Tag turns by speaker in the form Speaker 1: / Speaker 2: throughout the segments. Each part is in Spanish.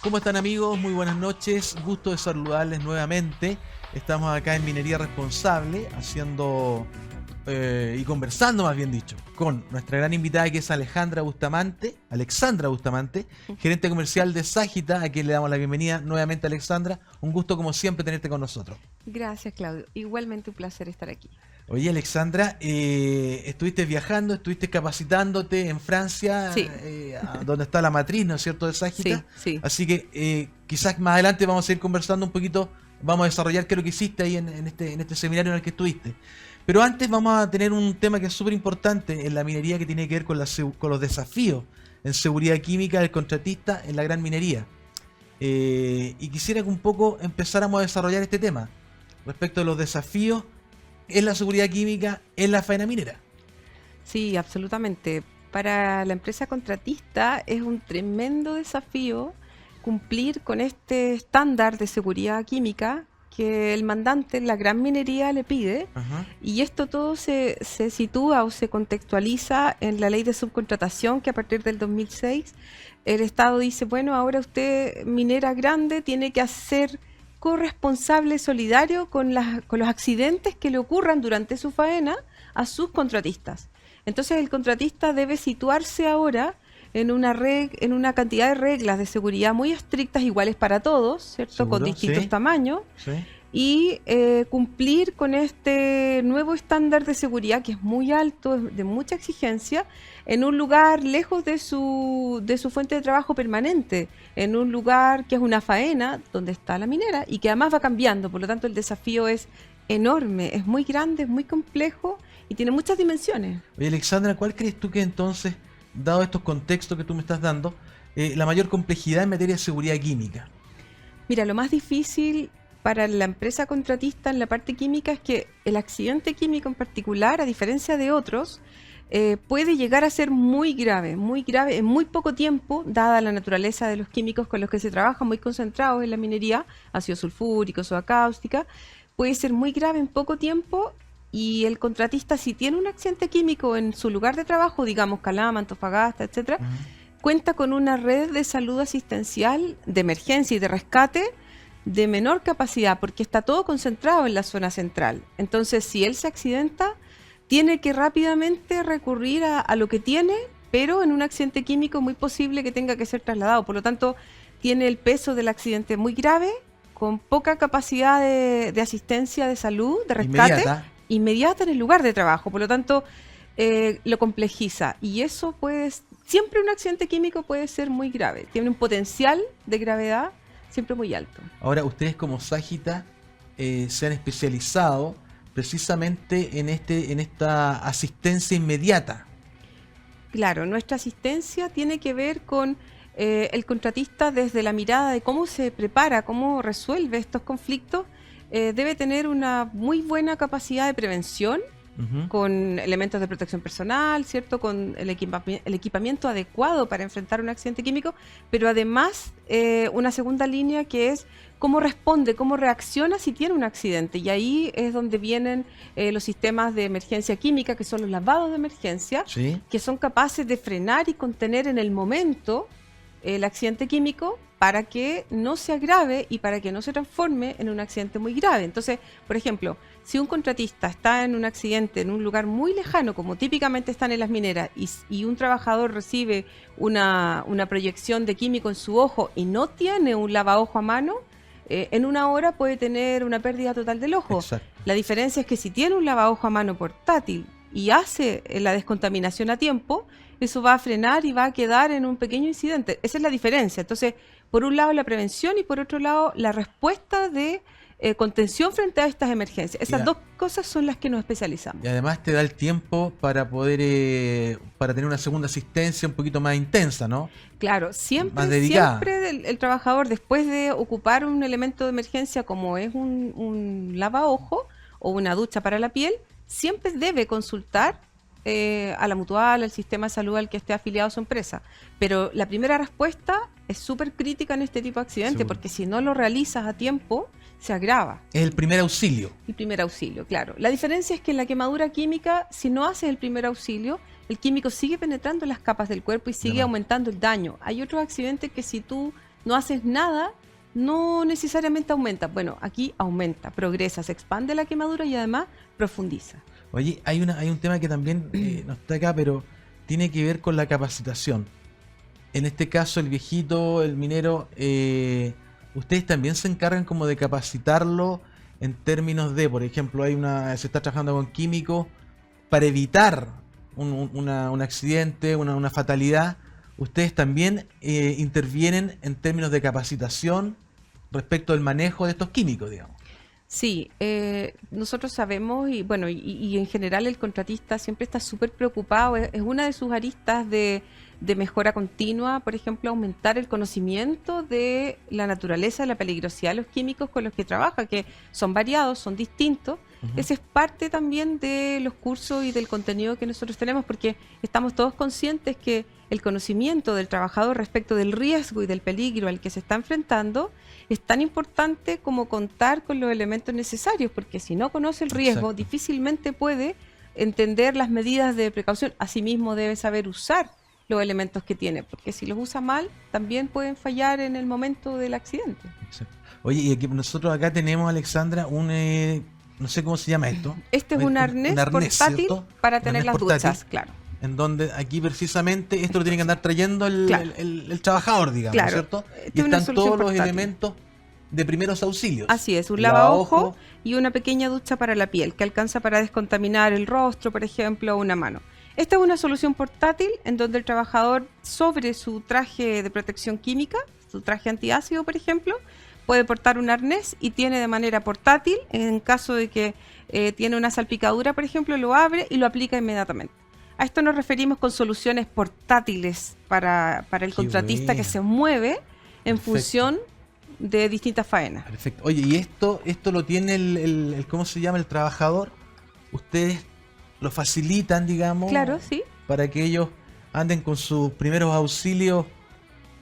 Speaker 1: ¿Cómo están, amigos? Muy buenas noches, gusto de saludarles nuevamente. Estamos acá en Minería Responsable haciendo y conversando, más bien dicho, con nuestra gran invitada, que es Alexandra Bustamante, gerente comercial de Sagita, a quien le damos la bienvenida nuevamente. Alexandra, un gusto como siempre tenerte con nosotros.
Speaker 2: Gracias, Claudio. Igualmente un placer estar aquí.
Speaker 1: Oye, Alexandra, estuviste viajando, estuviste capacitándote en Francia,
Speaker 2: Sí,
Speaker 1: donde está la matriz, ¿no es cierto?, de Sagita.
Speaker 2: sí.
Speaker 1: Así que quizás más adelante vamos a ir conversando un poquito, vamos a desarrollar qué es lo que hiciste ahí en este seminario en el que estuviste. Pero antes vamos a tener un tema que es súper importante en la minería, que tiene que ver con los desafíos en seguridad química del contratista en la gran minería. Y quisiera que un poco empezáramos a desarrollar este tema respecto a los desafíos en la seguridad química en la faena minera.
Speaker 2: Sí, absolutamente. Para la empresa contratista es un tremendo desafío cumplir con este estándar de seguridad química que el mandante en la gran minería le pide.
Speaker 1: Ajá.
Speaker 2: Y esto todo se sitúa o se contextualiza en la ley de subcontratación, que a partir del 2006 el Estado dice, bueno, ahora usted, minera grande, tiene que hacer corresponsable solidario con los accidentes que le ocurran durante su faena a sus contratistas. Entonces el contratista debe situarse ahora en una cantidad de reglas de seguridad muy estrictas, iguales para todos, ¿cierto?
Speaker 1: ¿Seguro?
Speaker 2: Con distintos
Speaker 1: Sí.
Speaker 2: tamaños,
Speaker 1: Sí.
Speaker 2: y cumplir con este nuevo estándar de seguridad, que es muy alto, de mucha exigencia, en un lugar lejos de su fuente de trabajo permanente, en un lugar que es una faena donde está la minera y que además va cambiando. Por lo tanto, el desafío es enorme, es muy grande, es muy complejo y tiene muchas dimensiones.
Speaker 1: Oye, Alexandra, ¿cuál crees tú que entonces, dado estos contextos que tú me estás dando, la mayor complejidad en materia de seguridad química?
Speaker 2: Mira, lo más difícil para la empresa contratista en la parte química es que el accidente químico en particular, a diferencia de otros, puede llegar a ser muy grave en muy poco tiempo, dada la naturaleza de los químicos con los que se trabaja, muy concentrados en la minería, ácido sulfúrico, soda cáustica. Puede ser muy grave en poco tiempo, y el contratista, si tiene un accidente químico en su lugar de trabajo, digamos Calama, Antofagasta, etcétera, cuenta con una red de salud asistencial, de emergencia y de rescate de menor capacidad, porque está todo concentrado en la zona central. Entonces, si él se accidenta, tiene que rápidamente recurrir a lo que tiene, pero en un accidente químico muy posible que tenga que ser trasladado. Por lo tanto, tiene el peso del accidente muy grave, con poca capacidad de asistencia de salud, de rescate, inmediata en el lugar de trabajo. Por lo tanto, lo complejiza. Y eso siempre un accidente químico puede ser muy grave. Tiene un potencial de gravedad siempre muy alto.
Speaker 1: Ahora, ustedes como Sagita se han especializado precisamente en esta asistencia inmediata.
Speaker 2: Claro, nuestra asistencia tiene que ver con el contratista desde la mirada de cómo se prepara, cómo resuelve estos conflictos. Debe tener una muy buena capacidad de prevención, con elementos de protección personal, ¿cierto? Con el equipamiento adecuado para enfrentar un accidente químico, pero además una segunda línea, que es cómo responde, cómo reacciona si tiene un accidente. Y ahí es donde vienen los sistemas de emergencia química, que son los lavados de emergencia,
Speaker 1: ¿Sí?
Speaker 2: que son capaces de frenar y contener en el momento el accidente químico, para que no se agrave y para que no se transforme en un accidente muy grave. Entonces, por ejemplo, si un contratista está en un accidente en un lugar muy lejano, como típicamente están en las mineras, y un trabajador recibe una proyección de químico en su ojo y no tiene un lavaojo a mano, en una hora puede tener una pérdida total del ojo.
Speaker 1: Exacto.
Speaker 2: La diferencia es que si tiene un lavaojo a mano portátil y hace la descontaminación a tiempo, eso va a frenar y va a quedar en un pequeño incidente. Esa es la diferencia. Entonces, por un lado la prevención y por otro lado la respuesta de contención frente a estas emergencias. Esas dos cosas son las que nos especializamos.
Speaker 1: Y además te da el tiempo para poder para tener una segunda asistencia un poquito más intensa, ¿no?
Speaker 2: Claro,
Speaker 1: Más dedicada.
Speaker 2: siempre el trabajador, después de ocupar un elemento de emergencia como es un lavaojo o una ducha para la piel, siempre debe consultar a la mutual, al sistema de salud al que esté afiliado a su empresa. Pero la primera respuesta es súper crítica en este tipo de accidentes,
Speaker 1: Seguro.
Speaker 2: porque si no lo realizas a tiempo, se agrava.
Speaker 1: Es el primer auxilio.
Speaker 2: El primer auxilio, claro. La diferencia es que en la quemadura química, si no haces el primer auxilio, el químico sigue penetrando en las capas del cuerpo y sigue aumentando el daño. Hay otros accidentes que si tú no haces nada, no necesariamente aumenta. Bueno, aquí aumenta, progresa, se expande la quemadura y además profundiza.
Speaker 1: Oye, hay un tema que también no está acá, pero tiene que ver con la capacitación. En este caso, el viejito, el minero, ustedes también se encargan como de capacitarlo en términos de, por ejemplo, se está trabajando con químicos para evitar un accidente, una fatalidad. Ustedes también intervienen en términos de capacitación respecto al manejo de estos químicos, digamos.
Speaker 2: Sí, nosotros sabemos y en general el contratista siempre está súper preocupado, es una de sus aristas de mejora continua, por ejemplo, aumentar el conocimiento de la naturaleza, de la peligrosidad de los químicos con los que trabaja, que son variados, son distintos. Ese es parte también de los cursos y del contenido que nosotros tenemos, porque estamos todos conscientes que el conocimiento del trabajador respecto del riesgo y del peligro al que se está enfrentando es tan importante como contar con los elementos necesarios, porque si no conoce el riesgo, difícilmente puede entender las medidas de precaución. Asimismo, debe saber usar los elementos que tiene, porque si los usa mal, también pueden fallar en el momento del accidente.
Speaker 1: Exacto. Oye, y aquí nosotros acá tenemos, Alexandra, no sé cómo se llama esto.
Speaker 2: Este es un arnés portátil, ¿cierto? Para tener las duchas, claro.
Speaker 1: En donde aquí precisamente esto lo tiene que andar trayendo el trabajador, digamos,
Speaker 2: claro.
Speaker 1: ¿cierto? Y están todos los elementos de primeros auxilios.
Speaker 2: Así es, un lavaojos y una pequeña ducha para la piel, que alcanza para descontaminar el rostro, por ejemplo, o una mano. Esta es una solución portátil en donde el trabajador, sobre su traje de protección química, su traje antiácido, por ejemplo, puede portar un arnés y tiene de manera portátil, en caso de que tiene una salpicadura, por ejemplo, lo abre y lo aplica inmediatamente. A esto nos referimos con soluciones portátiles para el contratista que se mueve en función de distintas faenas.
Speaker 1: Perfecto. Oye, ¿y esto lo tiene el ¿cómo se llama? El trabajador. Ustedes lo facilitan, digamos,
Speaker 2: claro, sí,
Speaker 1: para que ellos anden con sus primeros auxilios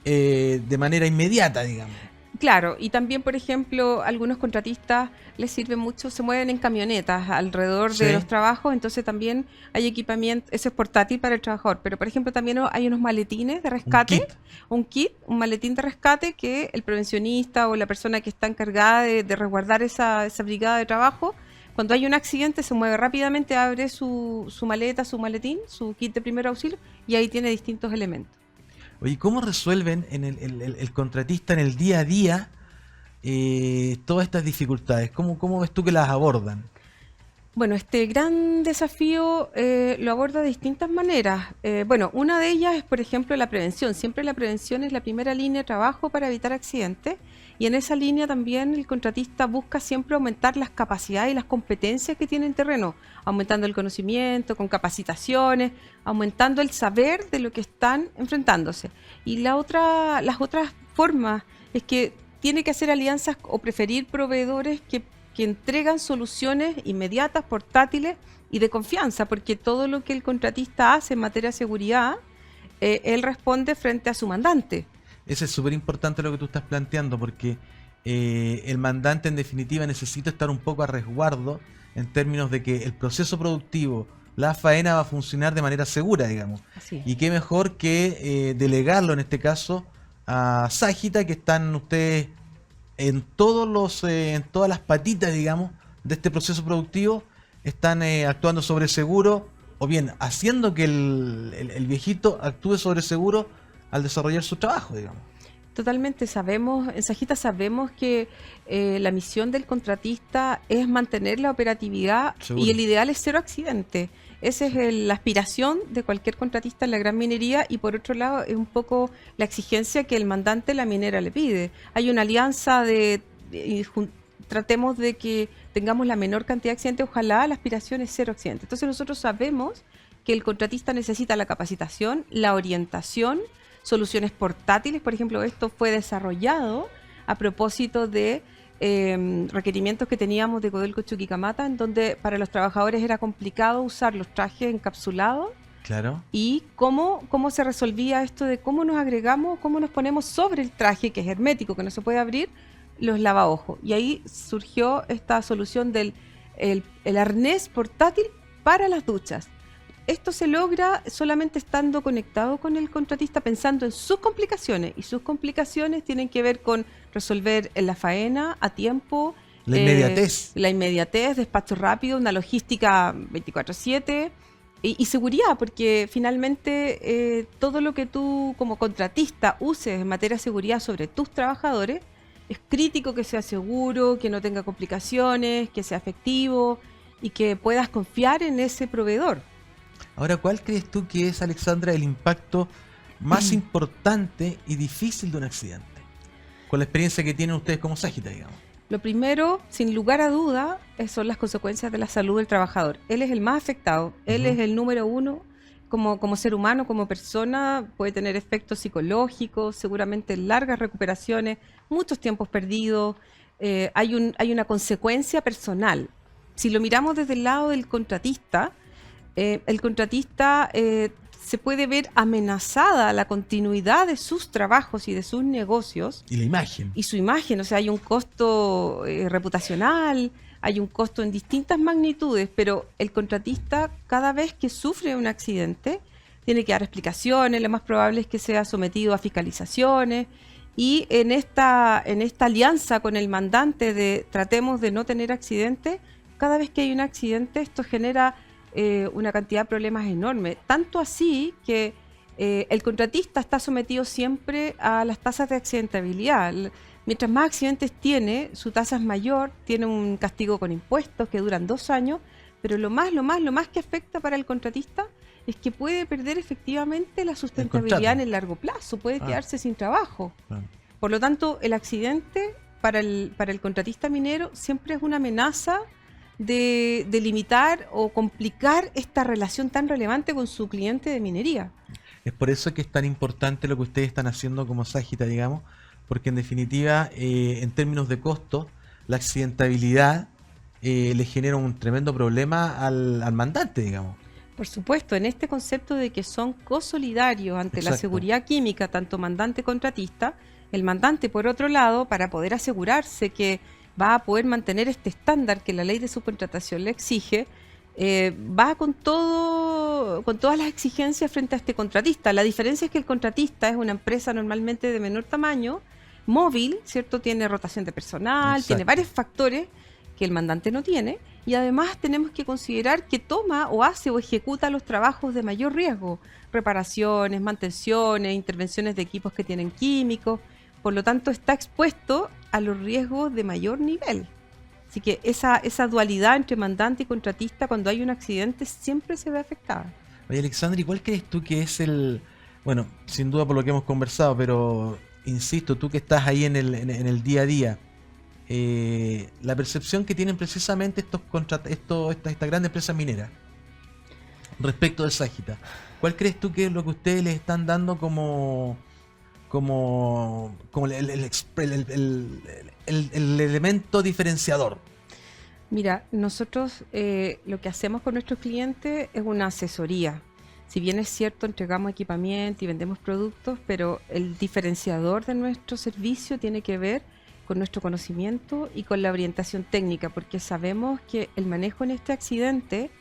Speaker 1: de manera inmediata, digamos.
Speaker 2: Claro, y también, por ejemplo, algunos contratistas les sirve mucho, se mueven en camionetas alrededor de los trabajos, entonces también hay equipamiento, eso es portátil para el trabajador, pero por ejemplo también hay unos maletines de rescate, un maletín de rescate que el prevencionista o la persona que está encargada de resguardar esa brigada de trabajo, cuando hay un accidente se mueve rápidamente, abre su maleta, su maletín, su kit de primer auxilio y ahí tiene distintos elementos.
Speaker 1: Oye, ¿cómo resuelven en el contratista en el día a día todas estas dificultades? ¿Cómo ves tú que las abordan?
Speaker 2: Bueno, este gran desafío lo aborda de distintas maneras. Una de ellas es, por ejemplo, la prevención. Siempre la prevención es la primera línea de trabajo para evitar accidentes. Y en esa línea también el contratista busca siempre aumentar las capacidades y las competencias que tiene en terreno, aumentando el conocimiento, con capacitaciones, aumentando el saber de lo que están enfrentándose. Y las otras formas es que tiene que hacer alianzas o preferir proveedores que entregan soluciones inmediatas, portátiles y de confianza, porque todo lo que el contratista hace en materia de seguridad, él responde frente a su mandante.
Speaker 1: Eso es súper importante lo que tú estás planteando, porque el mandante en definitiva necesita estar un poco a resguardo en términos de que el proceso productivo, la faena va a funcionar de manera segura, digamos.
Speaker 2: Así.
Speaker 1: Y qué mejor que delegarlo en este caso a Ságita, que están ustedes en todas las patitas, digamos, de este proceso productivo, están actuando sobre seguro, o bien haciendo que el viejito actúe sobre seguro al desarrollar su trabajo, digamos.
Speaker 2: Totalmente, en Ságita sabemos que la misión del contratista es mantener la operatividad. Seguro. Y el ideal es cero accidente. Esa es la aspiración de cualquier contratista en la gran minería, y por otro lado es un poco la exigencia que el mandante la minera le pide. Hay una alianza tratemos de que tengamos la menor cantidad de accidentes, ojalá la aspiración es cero accidentes. Entonces nosotros sabemos que el contratista necesita la capacitación, la orientación, soluciones portátiles. Por ejemplo, esto fue desarrollado a propósito de requerimientos que teníamos de Codelco Chuquicamata, en donde para los trabajadores era complicado usar los trajes encapsulados.
Speaker 1: Claro.
Speaker 2: Y cómo se resolvía esto de cómo nos agregamos, cómo nos ponemos sobre el traje, que es hermético, que no se puede abrir, los lavaojos. Y ahí surgió esta solución del el arnés portátil para las duchas. esto se logra solamente estando conectado con el contratista, pensando en sus complicaciones, y sus complicaciones tienen que ver con resolver en la faena a tiempo, la inmediatez, despacho rápido, una logística 24/7 y seguridad, porque finalmente todo lo que tú como contratista uses en materia de seguridad sobre tus trabajadores es crítico, que sea seguro, que no tenga complicaciones, que sea efectivo y que puedas confiar en ese proveedor.
Speaker 1: Ahora, ¿cuál crees tú que es, Alexandra, el impacto más importante y difícil de un accidente? Con la experiencia que tienen ustedes como Sagita, digamos.
Speaker 2: Lo primero, sin lugar a duda, son las consecuencias de la salud del trabajador. Él es el más afectado, él es el número uno. Como ser humano, como persona, puede tener efectos psicológicos, seguramente largas recuperaciones, muchos tiempos perdidos. Hay una consecuencia personal. Si lo miramos desde el lado del contratista, el contratista se puede ver amenazada la continuidad de sus trabajos y de sus negocios.
Speaker 1: Y la imagen.
Speaker 2: Y su imagen, o sea, hay un costo reputacional, hay un costo en distintas magnitudes, pero el contratista, cada vez que sufre un accidente, tiene que dar explicaciones, lo más probable es que sea sometido a fiscalizaciones, y en esta alianza con el mandante de tratemos de no tener accidentes, cada vez que hay un accidente esto genera una cantidad de problemas enormes, tanto así que el contratista está sometido siempre a las tasas de accidentabilidad. Mientras más accidentes tiene, su tasa es mayor, tiene un castigo con impuestos que duran 2 años, pero lo más que afecta para el contratista es que puede perder efectivamente la sustentabilidad en el largo plazo, puede quedarse sin trabajo. Por lo tanto, el accidente para el contratista minero siempre es una amenaza de limitar o complicar esta relación tan relevante con su cliente de minería.
Speaker 1: Es por eso que es tan importante lo que ustedes están haciendo como Sagita, digamos, porque en definitiva, en términos de costo, la accidentabilidad le genera un tremendo problema al mandante, digamos.
Speaker 2: Por supuesto, en este concepto de que son cosolidarios ante la seguridad química, tanto mandante contratista, el mandante, por otro lado, para poder asegurarse que va a poder mantener este estándar que la ley de subcontratación le exige, va con todas las exigencias frente a este contratista. La diferencia es que el contratista es una empresa normalmente de menor tamaño, móvil, ¿cierto? Tiene rotación de personal, tiene varios factores que el mandante no tiene, y además tenemos que considerar que toma o hace o ejecuta los trabajos de mayor riesgo, reparaciones, mantenciones, intervenciones de equipos que tienen químicos, por lo tanto está expuesto a los riesgos de mayor nivel. Así que esa dualidad entre mandante y contratista cuando hay un accidente siempre se ve afectada.
Speaker 1: Oye, Alexandra, ¿y cuál crees tú que es bueno, sin duda por lo que hemos conversado, pero insisto, tú que estás ahí en el día a día, la percepción que tienen precisamente esta gran empresa minera respecto de Sagita? ¿Cuál crees tú que es lo que ustedes les están dando como el elemento diferenciador?
Speaker 2: Mira, nosotros lo que hacemos con nuestros clientes es una asesoría. Si bien es cierto, entregamos equipamiento y vendemos productos, pero el diferenciador de nuestro servicio tiene que ver con nuestro conocimiento y con la orientación técnica, porque sabemos que el manejo en este accidente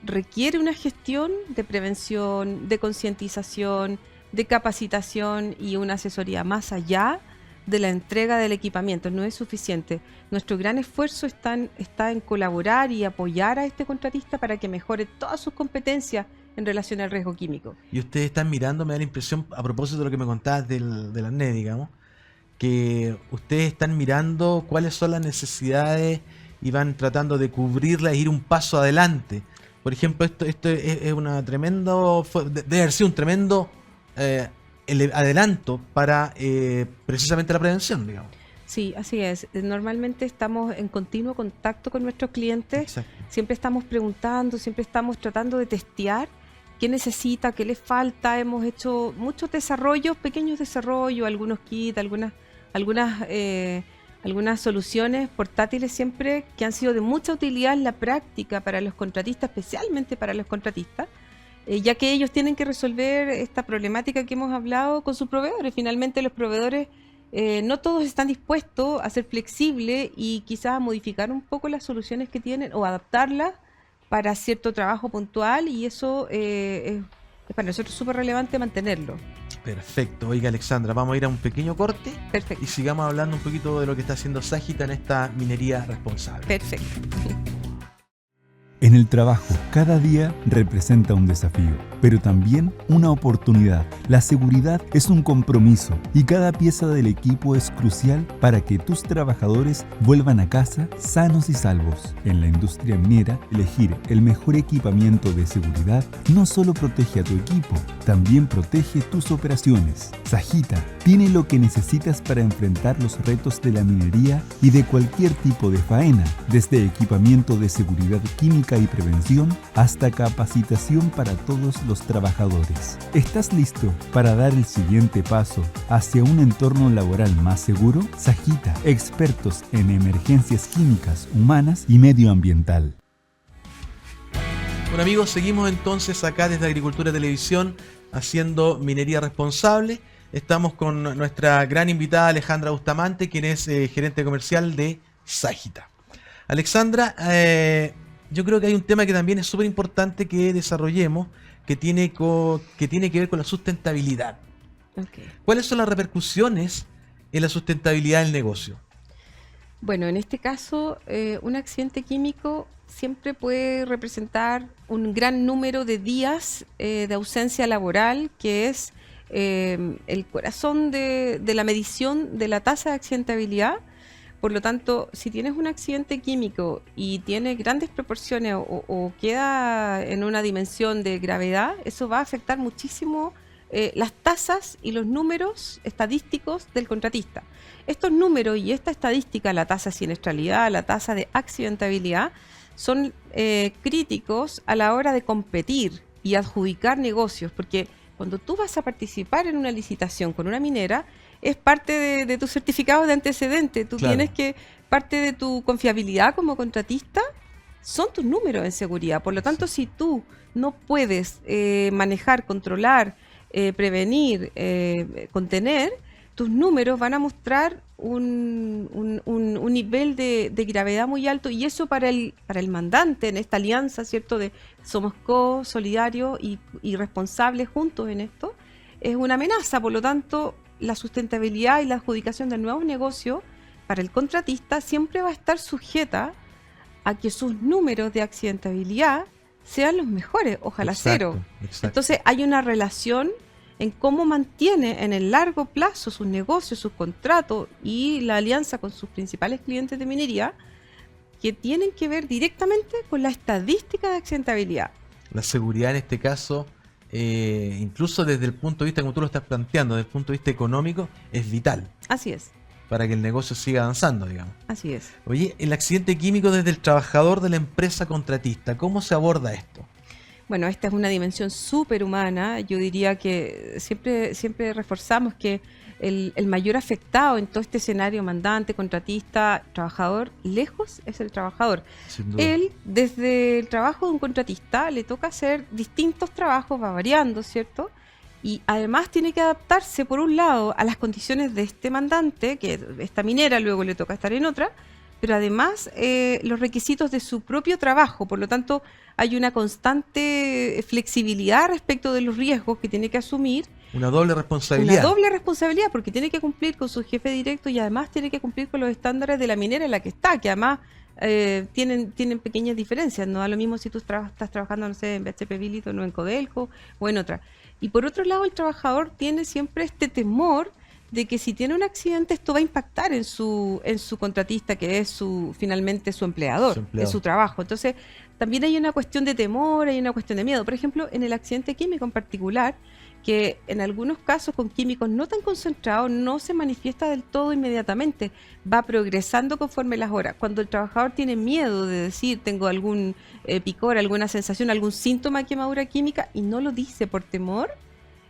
Speaker 2: requiere una gestión de prevención, de concientización, de capacitación y una asesoría más allá de la entrega del equipamiento. No es suficiente. Nuestro gran esfuerzo está en colaborar y apoyar a este contratista para que mejore todas sus competencias en relación al riesgo químico.
Speaker 1: Y ustedes están mirando, me da la impresión, a propósito de lo que me contabas del ANED, digamos, que ustedes están mirando cuáles son las necesidades y van tratando de cubrirlas e ir un paso adelante. Por ejemplo, esto es una debe haber sido un tremendo adelanto para precisamente la prevención, digamos.
Speaker 2: Sí, así es. Normalmente estamos en continuo contacto con nuestros clientes.
Speaker 1: Exacto. Siempre
Speaker 2: Siempre estamos preguntando, siempre estamos tratando de testear qué necesita, qué le falta. Hemos hecho muchos desarrollos, pequeños desarrollos, algunos kits, algunas soluciones portátiles siempre que han sido de mucha utilidad en la práctica para los contratistas, especialmente para los contratistas, ya que ellos tienen que resolver esta problemática que hemos hablado con sus proveedores. Finalmente los proveedores no todos están dispuestos a ser flexibles y quizás a modificar un poco las soluciones que tienen o adaptarlas para cierto trabajo puntual y eso es para nosotros súper relevante mantenerlo.
Speaker 1: Perfecto. Oiga, Alexandra, vamos a ir a un pequeño corte
Speaker 2: Perfecto.
Speaker 1: y sigamos hablando un poquito de lo que está haciendo Saggita en esta minería responsable.
Speaker 2: Perfecto.
Speaker 3: En el trabajo, cada día representa un desafío, pero también una oportunidad. La seguridad es un compromiso y cada pieza del equipo es crucial para que tus trabajadores vuelvan a casa sanos y salvos. En la industria minera, elegir el mejor equipamiento de seguridad no solo protege a tu equipo, también protege tus operaciones. Saggita tiene lo que necesitas para enfrentar los retos de la minería y de cualquier tipo de faena, desde equipamiento de seguridad química y prevención hasta capacitación para todos los trabajadores. ¿Estás listo para dar el siguiente paso hacia un entorno laboral más seguro? Saggita, expertos en emergencias químicas, humanas y medioambiental.
Speaker 1: Bueno, amigos, seguimos entonces acá desde Agricultura Televisión haciendo minería responsable. Estamos con nuestra gran invitada Alejandra Bustamante, quien es gerente comercial de Saggita. Alexandra, yo creo que hay un tema que también es súper importante que desarrollemos, que tiene que ver con la sustentabilidad.
Speaker 2: Okay.
Speaker 1: ¿Cuáles son las repercusiones en la sustentabilidad del negocio?
Speaker 2: Bueno, en este caso, un accidente químico siempre puede representar un gran número de días de ausencia laboral, que es el corazón de la medición de la tasa de accidentabilidad. Por lo tanto, si tienes un accidente químico y tiene grandes proporciones o queda en una dimensión de gravedad, eso va a afectar muchísimo las tasas y los números estadísticos del contratista. Estos números y esta estadística, la tasa de siniestralidad, la tasa de accidentabilidad, son críticos a la hora de competir y adjudicar negocios, porque cuando tú vas a participar en una licitación con una minera, es parte de tu certificado de antecedente. Tú
Speaker 1: Claro.
Speaker 2: tienes que, parte de tu confiabilidad como contratista, son tus números en seguridad. Por lo tanto, si tú no puedes manejar, controlar, prevenir, contener, tus números van a mostrar un nivel de gravedad muy alto, y eso para el mandante en esta alianza, ¿cierto? De somos solidarios y responsables juntos en esto, es una amenaza. Por lo tanto, la sustentabilidad y la adjudicación del nuevo negocio para el contratista siempre va a estar sujeta a que sus números de accidentabilidad sean los mejores, ojalá cero.
Speaker 1: Exacto.
Speaker 2: Entonces hay una relación en cómo mantiene en el largo plazo sus negocios, sus contratos y la alianza con sus principales clientes de minería, que tienen que ver directamente con la estadística de accidentabilidad.
Speaker 1: La seguridad en este caso, incluso desde el punto de vista, como tú lo estás planteando, desde el punto de vista económico, es vital
Speaker 2: Así es,
Speaker 1: para que el negocio siga avanzando, digamos.
Speaker 2: así es.
Speaker 1: Oye, el accidente químico desde el trabajador de la empresa contratista, ¿cómo se aborda esto?
Speaker 2: Bueno, esta es una dimensión súper humana. Yo diría que siempre reforzamos que el mayor afectado en todo este escenario, mandante, contratista, trabajador, lejos es el trabajador.
Speaker 1: Sin duda.
Speaker 2: Él, desde el trabajo de un contratista, le toca hacer distintos trabajos, va variando, ¿cierto? Y además tiene que adaptarse, por un lado, a las condiciones de este mandante, que esta minera luego le toca estar en otra, pero además los requisitos de su propio trabajo. Por lo tanto, hay una constante flexibilidad respecto de los riesgos que tiene que asumir.
Speaker 1: Una doble responsabilidad.
Speaker 2: Una doble responsabilidad, porque tiene que cumplir con su jefe directo y además tiene que cumplir con los estándares de la minera en la que está, que además tienen pequeñas diferencias. No da lo mismo si tú estás trabajando, no sé, en BHP Billiton o en Codelco o en otra. Y por otro lado, el trabajador tiene siempre este temor de que si tiene un accidente, esto va a impactar en su contratista, que es finalmente su empleador, en su trabajo. Entonces, también hay una cuestión de temor, hay una cuestión de miedo. Por ejemplo, en el accidente químico en particular, que en algunos casos con químicos no tan concentrados no se manifiesta del todo inmediatamente, va progresando conforme las horas. Cuando el trabajador tiene miedo de decir tengo algún picor, alguna sensación, algún síntoma de quemadura química y no lo dice por temor,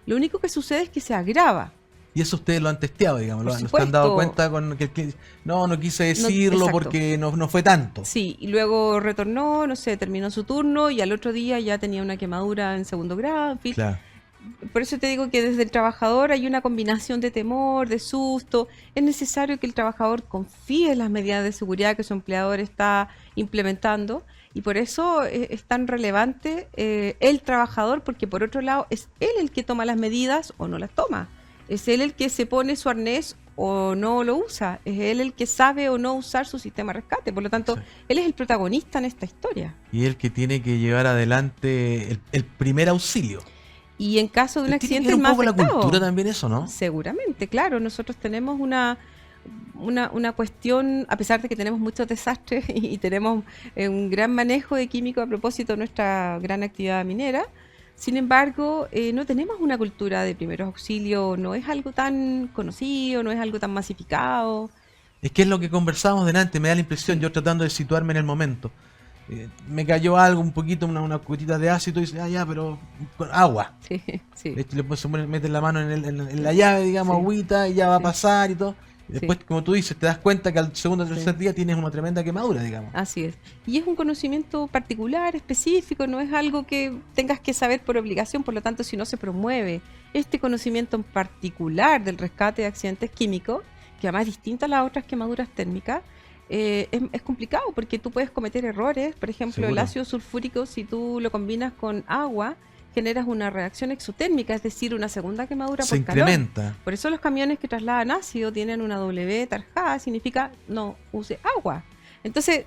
Speaker 2: lo único que sucede es que se agrava.
Speaker 1: Y eso ustedes lo han testeado, digamos,
Speaker 2: Por
Speaker 1: se han
Speaker 2: supuesto.
Speaker 1: dado cuenta con que no quise decirlo
Speaker 2: exacto.
Speaker 1: porque no fue tanto.
Speaker 2: Sí, y luego retornó, no sé, terminó su turno y al otro día ya tenía una quemadura en segundo grado, en fin.
Speaker 1: Claro.
Speaker 2: Por eso te digo que desde el trabajador hay una combinación de temor, de susto. Es necesario que el trabajador confíe en las medidas de seguridad que su empleador está implementando Y por eso es tan relevante el trabajador, porque por otro lado es él el que toma las medidas o no las toma. Es él el que se pone su arnés o no lo usa. Es él el que sabe o no usar su sistema de rescate. Por lo tanto,
Speaker 1: Exacto.
Speaker 2: él es el protagonista en esta historia.
Speaker 1: Y el que tiene que llevar adelante el primer auxilio.
Speaker 2: Y en caso de un
Speaker 1: Tiene que
Speaker 2: accidente
Speaker 1: ver
Speaker 2: el
Speaker 1: un
Speaker 2: más
Speaker 1: poco la
Speaker 2: afectado.
Speaker 1: cultura también eso, ¿no?
Speaker 2: Seguramente, claro. Nosotros tenemos una cuestión, a pesar de que tenemos muchos desastres y tenemos un gran manejo de químicos a propósito de nuestra gran actividad minera. Sin embargo, no tenemos una cultura de primeros auxilios, no es algo tan conocido, no es algo tan masificado.
Speaker 1: Es que es lo que conversábamos delante, me da la impresión, yo tratando de situarme en el momento. Me cayó algo, un poquito, una cuetita de ácido y dice, ya, pero con agua.
Speaker 2: Sí, sí.
Speaker 1: Metes la mano en la llave, digamos,
Speaker 2: Sí.
Speaker 1: agüita y ya va a
Speaker 2: Sí.
Speaker 1: pasar y todo. Y después,
Speaker 2: Sí.
Speaker 1: como tú dices, te das cuenta que al segundo o
Speaker 2: Sí.
Speaker 1: tercer día tienes una tremenda quemadura, digamos.
Speaker 2: Así es. Y es un conocimiento particular, específico, no es algo que tengas que saber por obligación, por lo tanto, si no se promueve este conocimiento en particular del rescate de accidentes químicos, que además es distinto a las otras quemaduras térmicas, es complicado porque tú puedes cometer errores. Por ejemplo, el
Speaker 1: Seguro.
Speaker 2: ácido sulfúrico, si tú lo combinas con agua, generas una reacción exotérmica, es decir, una segunda quemadura
Speaker 1: Se
Speaker 2: por calor.
Speaker 1: incrementa.
Speaker 2: Por eso los camiones que trasladan ácido tienen una W tarjada, significa no use agua. Entonces,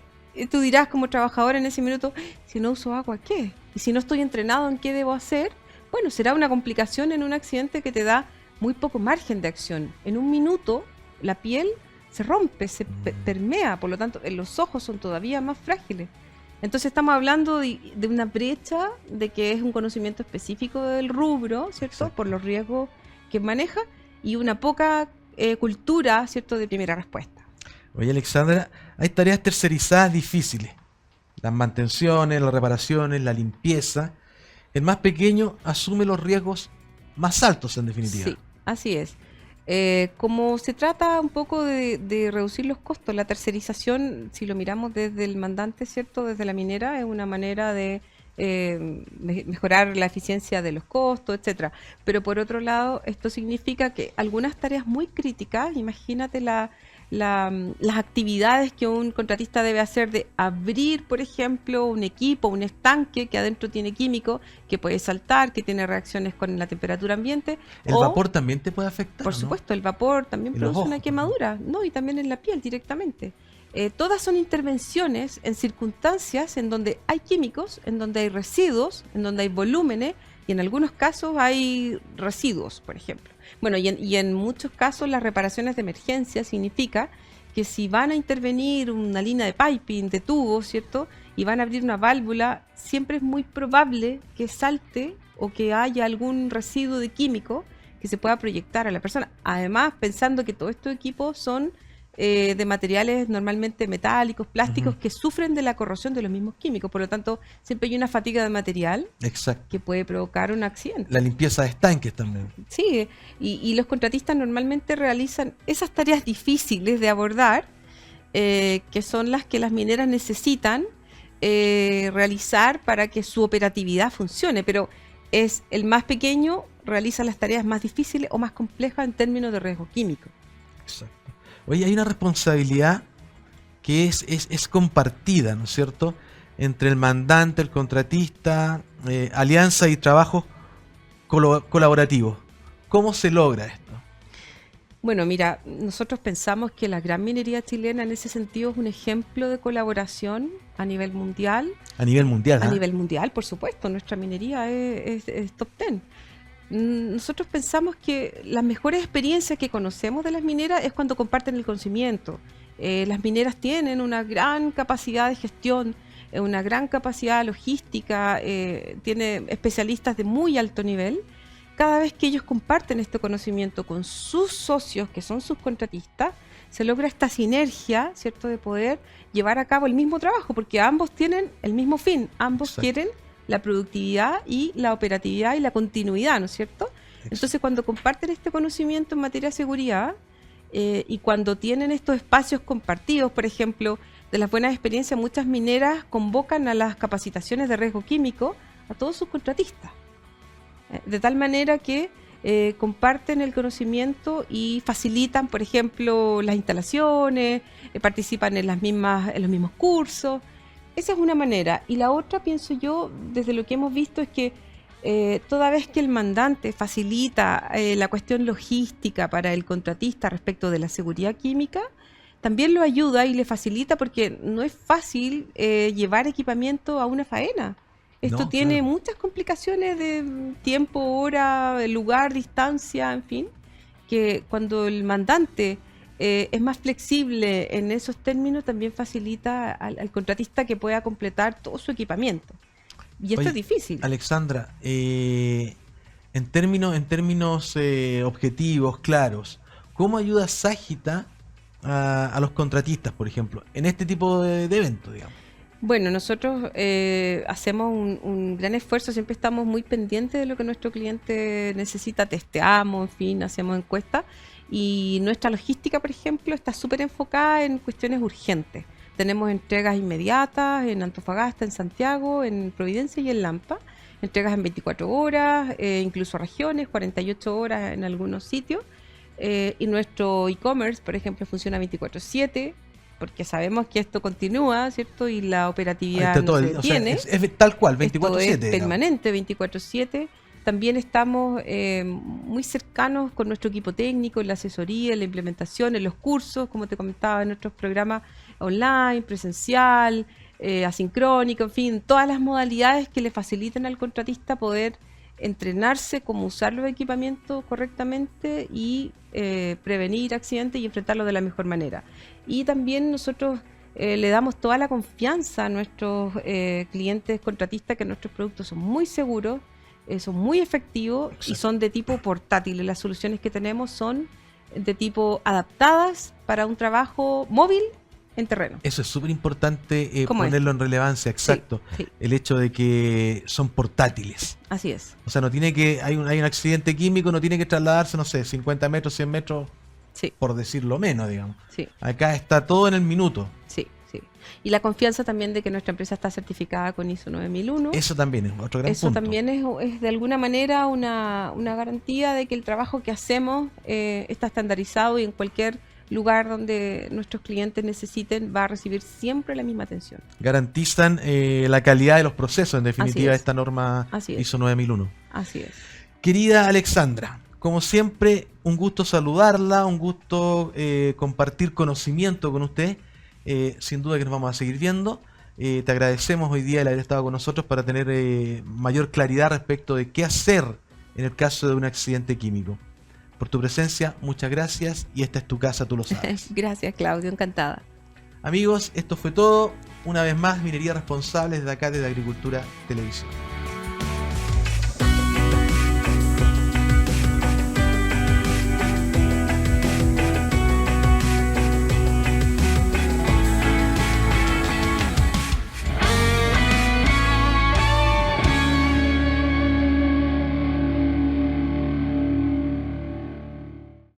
Speaker 2: tú dirás como trabajador en ese minuto, si no uso agua, ¿qué? Y si no estoy entrenado en qué debo hacer, bueno, será una complicación en un accidente que te da muy poco margen de acción. En un minuto, la piel se rompe, se permea, por lo tanto, los ojos son todavía más frágiles. Entonces estamos hablando de una brecha, de que es un conocimiento específico del rubro, ¿cierto?
Speaker 1: Exacto.
Speaker 2: Por los riesgos que maneja, y una poca cultura, ¿cierto?, de primera respuesta.
Speaker 1: Oye, Alexandra, hay tareas tercerizadas difíciles. Las mantenciones, las reparaciones, la limpieza. El más pequeño asume los riesgos más altos, en definitiva.
Speaker 2: Sí, así es. Como se trata un poco de reducir los costos, la tercerización, si lo miramos desde el mandante, ¿cierto?, desde la minera, es una manera de mejorar la eficiencia de los costos, etcétera. Pero por otro lado, esto significa que algunas tareas muy críticas, imagínate las actividades que un contratista debe hacer de abrir, por ejemplo, un equipo, un estanque que adentro tiene químico, que puede saltar, que tiene reacciones con la temperatura ambiente.
Speaker 1: El
Speaker 2: o,
Speaker 1: vapor también te puede afectar,
Speaker 2: por
Speaker 1: ¿no?
Speaker 2: supuesto, el vapor también
Speaker 1: En los
Speaker 2: produce una
Speaker 1: ojos,
Speaker 2: quemadura, ¿no? Y también en la piel directamente. Todas son intervenciones en circunstancias en donde hay químicos, en donde hay residuos, en donde hay volúmenes y en algunos casos hay residuos, por ejemplo. Bueno, y en muchos casos las reparaciones de emergencia significa que si van a intervenir una línea de piping, de tubo, ¿cierto?, y van a abrir una válvula, siempre es muy probable que salte o que haya algún residuo de químico que se pueda proyectar a la persona. Además, pensando que todos estos equipos son de materiales normalmente metálicos, plásticos, que sufren de la corrosión de los mismos químicos. Por lo tanto, siempre hay una fatiga de material
Speaker 1: Exacto.
Speaker 2: que puede provocar un accidente.
Speaker 1: La limpieza de estanques también.
Speaker 2: Sí, y los contratistas normalmente realizan esas tareas difíciles de abordar, que son las que las mineras necesitan realizar para que su operatividad funcione, pero es el más pequeño realiza las tareas más difíciles o más complejas en términos de riesgo químico.
Speaker 1: Exacto. Oye, hay una responsabilidad que es compartida, ¿no es cierto?, entre el mandante, el contratista, alianza y trabajo colaborativos. ¿Cómo se logra esto?
Speaker 2: Bueno, mira, nosotros pensamos que la gran minería chilena en ese sentido es un ejemplo de colaboración a nivel mundial.
Speaker 1: A nivel mundial,
Speaker 2: A
Speaker 1: ¿ah?
Speaker 2: nivel mundial, por supuesto, nuestra minería es top 10. Nosotros pensamos que las mejores experiencias que conocemos de las mineras es cuando comparten el conocimiento. Las mineras tienen una gran capacidad de gestión, una gran capacidad logística, tiene especialistas de muy alto nivel. Cada vez que ellos comparten este conocimiento con sus socios, que son sus contratistas, se logra esta sinergia, ¿cierto?, de poder llevar a cabo el mismo trabajo, porque ambos tienen el mismo fin, ambos
Speaker 1: Exacto.
Speaker 2: quieren la productividad y la operatividad y la continuidad, ¿no es cierto? Entonces, cuando comparten este conocimiento en materia de seguridad y cuando tienen estos espacios compartidos, por ejemplo, de las buenas experiencias, muchas mineras convocan a las capacitaciones de riesgo químico a todos sus contratistas, de tal manera que comparten el conocimiento y facilitan, por ejemplo, las instalaciones, participan en los mismos cursos. Esa es una manera. Y la otra, pienso yo, desde lo que hemos visto, es que toda vez que el mandante facilita la cuestión logística para el contratista respecto de la seguridad química, también lo ayuda y le facilita, porque no es fácil llevar equipamiento a una faena. Esto
Speaker 1: No,
Speaker 2: tiene
Speaker 1: claro.
Speaker 2: muchas complicaciones de tiempo, hora, lugar, distancia, en fin, que cuando el mandante es más flexible en esos términos, también facilita al contratista que pueda completar todo su equipamiento. Y esto
Speaker 1: Oye,
Speaker 2: es difícil.
Speaker 1: Alexandra, en términos objetivos, claros, ¿cómo ayuda Sagita a los contratistas, por ejemplo, en este tipo de eventos, digamos?
Speaker 2: Bueno, nosotros hacemos un gran esfuerzo, siempre estamos muy pendientes de lo que nuestro cliente necesita, testeamos, en fin, hacemos encuestas, y nuestra logística, por ejemplo, está súper enfocada en cuestiones urgentes. Tenemos entregas inmediatas en Antofagasta, en Santiago, en Providencia y en Lampa, entregas en 24 horas, incluso regiones, 48 horas en algunos sitios, y nuestro e-commerce, por ejemplo, funciona 24/7, porque sabemos que esto continúa, ¿cierto? Y la
Speaker 1: Ahí
Speaker 2: operatividad
Speaker 1: está
Speaker 2: no
Speaker 1: todo
Speaker 2: se
Speaker 1: o sea,
Speaker 2: detiene.
Speaker 1: es tal cual,
Speaker 2: Esto
Speaker 1: 24/7.
Speaker 2: es
Speaker 1: digamos.
Speaker 2: permanente, 24/7. También estamos muy cercanos con nuestro equipo técnico en la asesoría, en la implementación, en los cursos, como te comentaba, en nuestros programas online, presencial, asincrónico, en fin, todas las modalidades que le faciliten al contratista poder entrenarse cómo usar los equipamientos correctamente y prevenir accidentes y enfrentarlos de la mejor manera. Y también nosotros le damos toda la confianza a nuestros clientes contratistas que nuestros productos son muy seguros, son muy efectivos.
Speaker 1: Exacto.
Speaker 2: Y son de tipo portátil. Las soluciones que tenemos son de tipo adaptadas para un trabajo móvil en terreno.
Speaker 1: Eso es súper importante
Speaker 2: Como
Speaker 1: ponerlo en relevancia, exacto.
Speaker 2: Sí,
Speaker 1: El hecho de que son portátiles.
Speaker 2: así es.
Speaker 1: O sea, no tiene que, hay un accidente químico, no tiene que trasladarse, no sé, 50 metros, 100 metros,
Speaker 2: Sí,
Speaker 1: por decirlo menos, digamos.
Speaker 2: sí,
Speaker 1: Acá está todo en el minuto.
Speaker 2: sí, sí. Y la confianza también de que nuestra empresa está certificada con ISO 9001.
Speaker 1: Eso también es otro gran
Speaker 2: Eso
Speaker 1: punto.
Speaker 2: también es de alguna manera una garantía de que el trabajo que hacemos está estandarizado, y en cualquier lugar donde nuestros clientes necesiten va a recibir siempre la misma atención.
Speaker 1: Garantizan la calidad de los procesos, en definitiva,
Speaker 2: Así es.
Speaker 1: esta norma
Speaker 2: Así es.
Speaker 1: ISO 9001.
Speaker 2: Así es.
Speaker 1: Querida Alexandra, como siempre, un gusto saludarla, un gusto compartir conocimiento con usted. Sin duda que nos vamos a seguir viendo. Te agradecemos hoy día el haber estado con nosotros para tener mayor claridad respecto de qué hacer en el caso de un accidente químico. Por tu presencia, muchas gracias, y esta es tu casa, tú lo sabes.
Speaker 2: Gracias, Claudio, encantada.
Speaker 1: Amigos, esto fue todo. Una vez más, Minería Responsable desde acá, desde Agricultura Televisión.